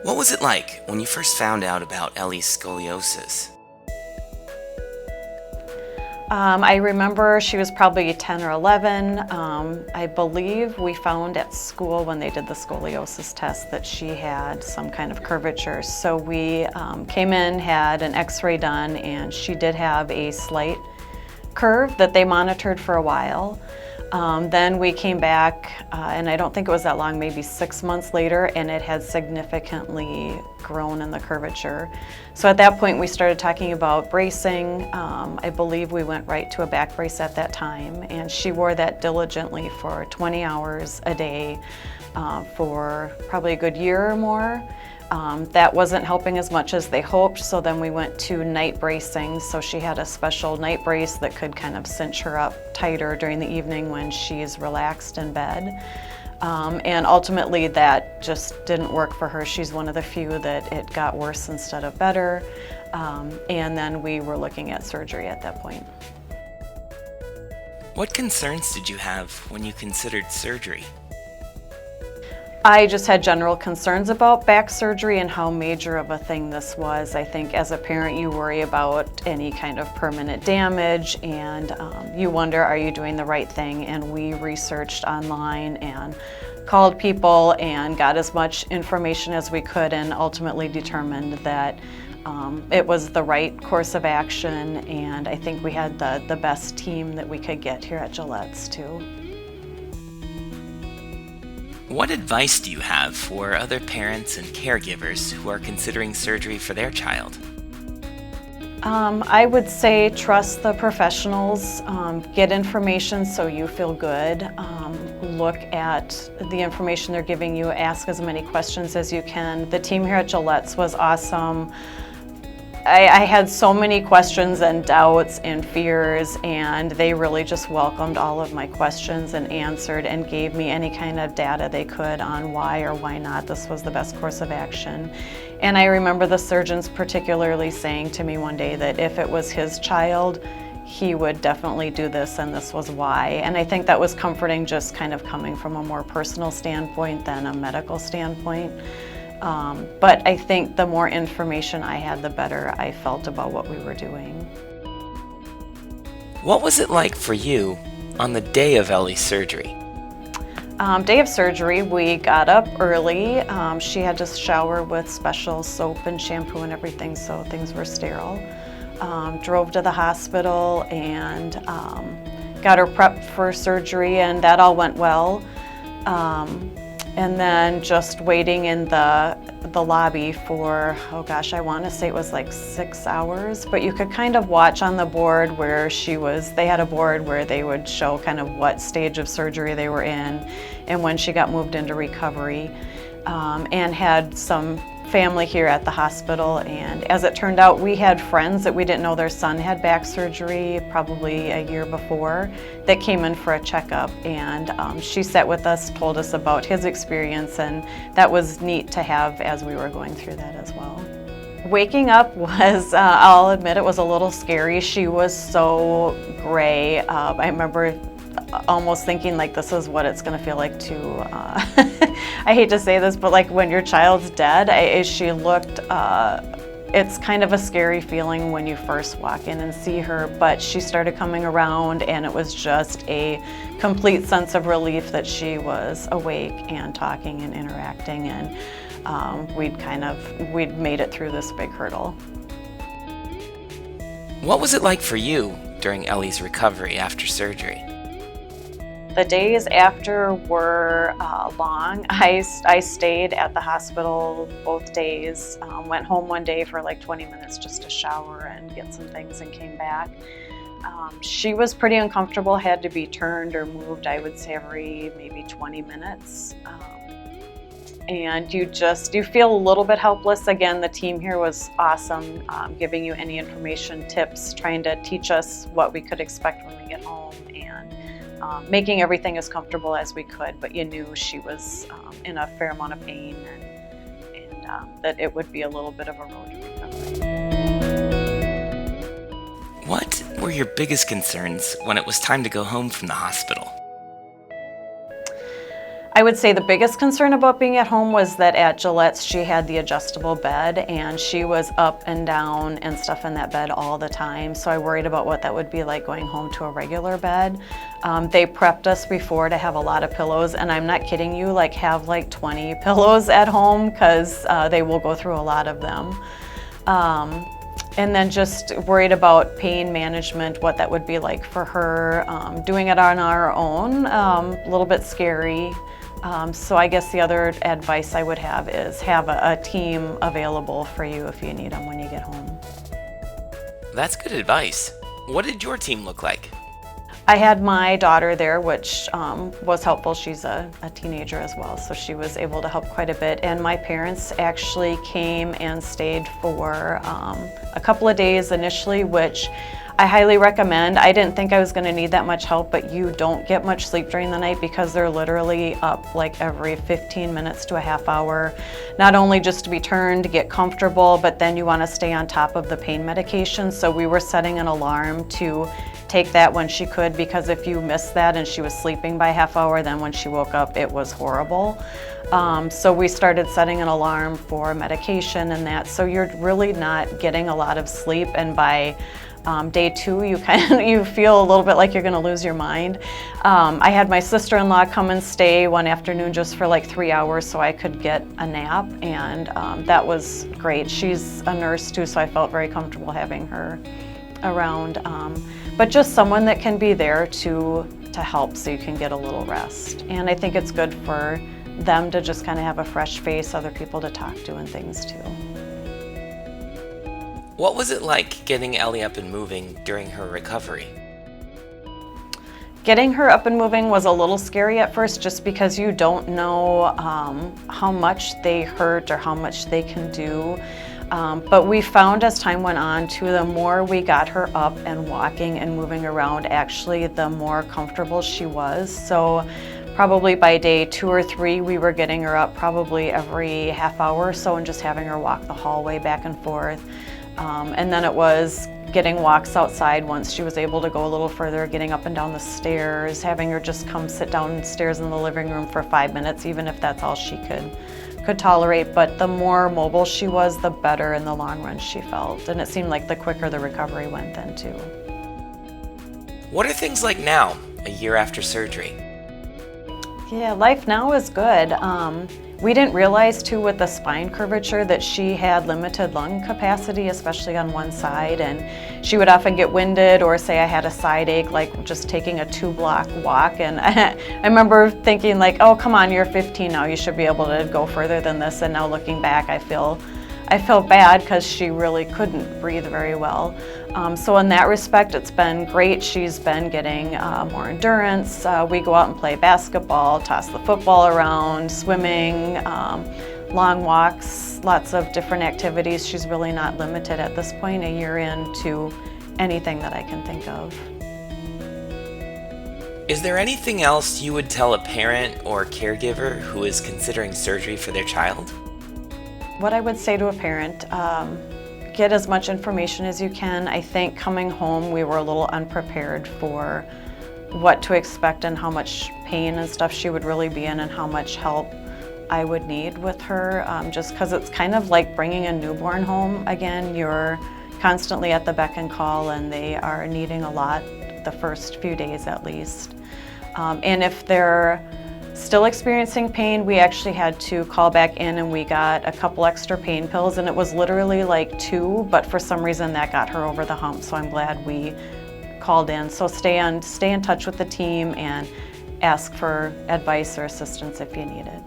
What was it like when you first found out about Ellie's scoliosis? I remember she was probably 10 or 11. I believe we found at school when they did the scoliosis test that she had some kind of curvature. So we came in, had an x-ray done, and she did have a slight curve that they monitored for a while. Then we came back, and I don't think it was that long, maybe 6 months later, and it had significantly grown in the curvature. So at that point we started talking about bracing. I believe we went right to a back brace at that time, and she wore that diligently for 20 hours a day for probably a good year or more. That wasn't helping as much as they hoped, so then we went to night bracing. So she had a special night brace that could kind of cinch her up tighter during the evening when she's relaxed in bed. And ultimately that just didn't work for her. She's one of the few that it got worse instead of better. And then we were looking at surgery at that point. What concerns did you have when you considered surgery? I just had general concerns about back surgery and how major of a thing this was. I think as a parent you worry about any kind of permanent damage, and you wonder, are you doing the right thing? And we researched online and called people and got as much information as we could, and ultimately determined that it was the right course of action, and I think we had the best team that we could get here at Gillette's too. What advice do you have for other parents and caregivers who are considering surgery for their child? I would say trust the professionals, get information so you feel good, look at the information they're giving you, ask as many questions as you can. The team here at Gillette's was awesome. I had so many questions and doubts and fears, and they really just welcomed all of my questions and answered and gave me any kind of data they could on why or why not this was the best course of action. And I remember the surgeons particularly saying to me one day that if it was his child, he would definitely do this, and this was why. And I think that was comforting, just kind of coming from a more personal standpoint than a medical standpoint. But I think the more information I had, the better I felt about what we were doing. What was it like for you on the day of Ellie's surgery? Day of surgery, we got up early. She had to shower with special soap and shampoo and everything, so things were sterile. Drove to the hospital and got her prepped for surgery, and that all went well. And then just waiting in the lobby for, oh gosh, I want to say it was like 6 hours, but you could kind of watch on the board where she was. They had a board where they would show kind of what stage of surgery they were in and when she got moved into recovery, and had some family here at the hospital. And as it turned out, we had friends that we didn't know their son had back surgery probably a year before that came in for a checkup, and she sat with us, told us about his experience, and that was neat to have as we were going through that as well. Waking up was, I'll admit, it was a little scary. She was so gray. I remember almost thinking like, this is what it's going to feel like to I hate to say this, but like when your child's dead, she looked, it's kind of a scary feeling when you first walk in and see her, but she started coming around, and it was just a complete sense of relief that she was awake and talking and interacting, and we'd made it through this big hurdle. What was it like for you during Ellie's recovery after surgery? The days after were long. I stayed at the hospital both days, went home one day for like 20 minutes just to shower and get some things, and came back. She was pretty uncomfortable, had to be turned or moved, I would say, every maybe 20 minutes. And you feel a little bit helpless. Again, the team here was awesome, giving you any information, tips, trying to teach us what we could expect when we get home, and making everything as comfortable as we could, but you knew she was in a fair amount of pain, and that it would be a little bit of a road to recovery. What were your biggest concerns when it was time to go home from the hospital? I would say the biggest concern about being at home was that at Gillette's she had the adjustable bed and she was up and down and stuff in that bed all the time. So I worried about what that would be like going home to a regular bed. They prepped us before to have a lot of pillows, and I'm not kidding you, like have like 20 pillows at home because they will go through a lot of them. And then just worried about pain management, what that would be like for her. Doing it on our own, a little bit scary. So I guess the other advice I would have is have a team available for you if you need them when you get home. That's good advice. What did your team look like? I had my daughter there, which was helpful. She's a teenager as well, so she was able to help quite a bit. And my parents actually came and stayed for a couple of days initially, which I highly recommend. I didn't think I was going to need that much help, but you don't get much sleep during the night because they're literally up like every 15 minutes to a half hour, not only just to be turned to get comfortable, but then you want to stay on top of the pain medication. So we were setting an alarm to take that when she could, because if you missed that and she was sleeping by a half hour, then when she woke up it was horrible. So we started setting an alarm for medication and that, so you're really not getting a lot of sleep, and by day 2 you feel a little bit like you're going to lose your mind. I had my sister-in-law come and stay one afternoon just for like 3 hours so I could get a nap, and that was great. She's a nurse too, so I felt very comfortable having her around. But just someone that can be there to help so you can get a little rest. And I think it's good for them to just kind of have a fresh face, other people to talk to and things too. What was it like getting Ellie up and moving during her recovery? Getting her up and moving was a little scary at first, just because you don't know how much they hurt or how much they can do. But we found as time went on too, the more we got her up and walking and moving around, actually the more comfortable she was. So probably by day 2 or 3, we were getting her up probably every half hour or so and just having her walk the hallway back and forth. And then it was getting walks outside once she was able to go a little further, getting up and down the stairs, having her just come sit downstairs in the living room for 5 minutes, even if that's all she could tolerate. But the more mobile she was, the better in the long run she felt. And it seemed like the quicker the recovery went then too. What are things like now, a year after surgery? Yeah, life now is good. We didn't realize too with the spine curvature that she had limited lung capacity, especially on one side, and she would often get winded or say I had a side ache, like just taking a 2-block walk. And I remember thinking like, oh come on, you're 15 now, you should be able to go further than this. And now looking back, I feel bad because she really couldn't breathe very well. So in that respect, it's been great. She's been getting more endurance. We go out and play basketball, toss the football around, swimming, long walks, lots of different activities. She's really not limited at this point, a year in, to anything that I can think of. Is there anything else you would tell a parent or caregiver who is considering surgery for their child? What I would say to a parent, get as much information as you can. I think coming home we were a little unprepared for what to expect and how much pain and stuff she would really be in and how much help I would need with her, just because it's kind of like bringing a newborn home again. You're constantly at the beck and call, and they are needing a lot the first few days at least. And if they're still experiencing pain, we actually had to call back in and we got a couple extra pain pills, and it was literally like 2, but for some reason that got her over the hump, so I'm glad we called in. So stay in touch with the team and ask for advice or assistance if you need it.